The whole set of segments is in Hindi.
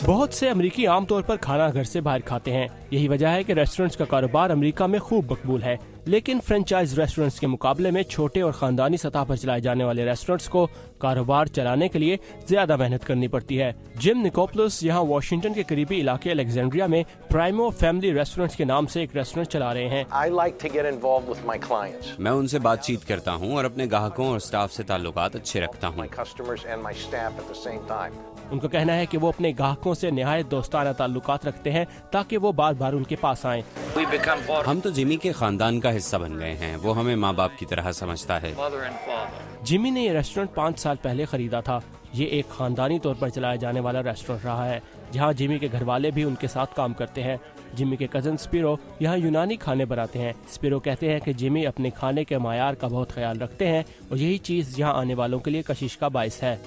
बहुत से अमेरिकी आमतौर पर खाना घर से बाहर खाते हैं। यही वजह है कि रेस्टोरेंट्स का कारोबार अमेरिका में खूब मकबूल है। लेकिन फ्रेंचाइज रेस्टोरेंट्स के मुकाबले में छोटे और खानदानी सतह पर चलाए जाने वाले रेस्टोरेंट्स को कारोबार चलाने के लिए ज्यादा मेहनत करनी पड़ती है। जिम निकोलस यहाँ वाशिंगटन के करीबी इलाके अलेक्जेंड्रिया में प्राइमो फैमिली रेस्टोरेंट्स के नाम से एक रेस्टोरेंट चला रहे हैं। मैं उनसे बातचीत करता हूँ और अपने ग्राहकों और स्टाफ से ताल्लुकात अच्छे रखता हूँ। उनका कहना है कि वो अपने ग्राहकों से निहायत दोस्ताना ताल्लुकात रखते हैं ताकि वो बार बार उनके पास आएं। हम तो जिमी के खानदान का हिस्सा बन गए हैं। वो हमें माँ बाप की तरह समझता है। जिमी ने ये रेस्टोरेंट 5 साल पहले खरीदा था। ये एक खानदानी तौर पर चलाया जाने वाला रेस्टोरेंट रहा है, जहाँ जिमी के घर वाले भी उनके साथ काम करते हैं। जिमी के कजन स्पिरो यहाँ यूनानी खाने बनाते हैं। स्पिरो कहते हैं कि जिमी अपने खाने के मायार का बहुत ख्याल रखते हैं और यही चीज यहाँ आने वालों के लिए कशिश का बाइस है।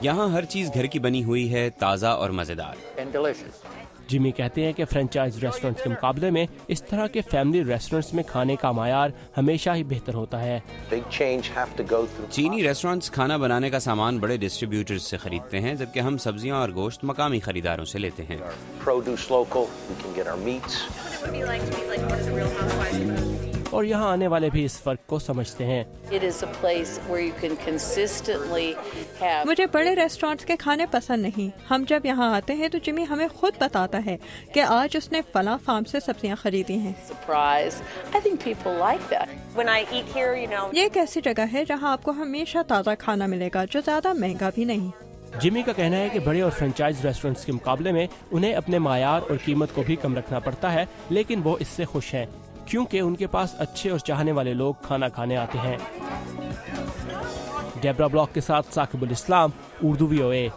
यहाँ हर चीज घर की बनी हुई है, ताज़ा और मजेदार। जिमी कहते हैं कि फ्रेंचाइज रेस्टोरेंट्स के मुकाबले में इस तरह के फैमिली रेस्टोरेंट्स में खाने का मायार हमेशा ही बेहतर होता है। चीनी रेस्टोरेंट्स खाना बनाने का सामान बड़े डिस्ट्रीब्यूटर्स से खरीदते हैं, जबकि हम सब्जियां और गोश्त मकामी खरीदारों से लेते हैं। और यहाँ आने वाले भी इस फर्क को समझते हैं। मुझे बड़े रेस्टोरेंट्स के खाने पसंद नहीं। हम जब यहाँ आते हैं तो जिमी हमें खुद बताता है कि आज उसने फला फार्म से सब्जियाँ खरीदी हैं। ये एक ऐसी जगह है जहाँ आपको हमेशा ताज़ा खाना मिलेगा, जो ज्यादा महंगा भी नहीं। जिमी का कहना है कि बड़े और फ्रेंचाइज रेस्टोरेंट्स के मुकाबले में उन्हें अपने मायार और कीमत को भी कम रखना पड़ता है, लेकिन वो इससे खुश हैं क्योंकि उनके पास अच्छे और चाहने वाले लोग खाना खाने आते हैं। डेब्रा ब्लॉक के साथ साकिबुल इस्लाम, उर्दू VOA।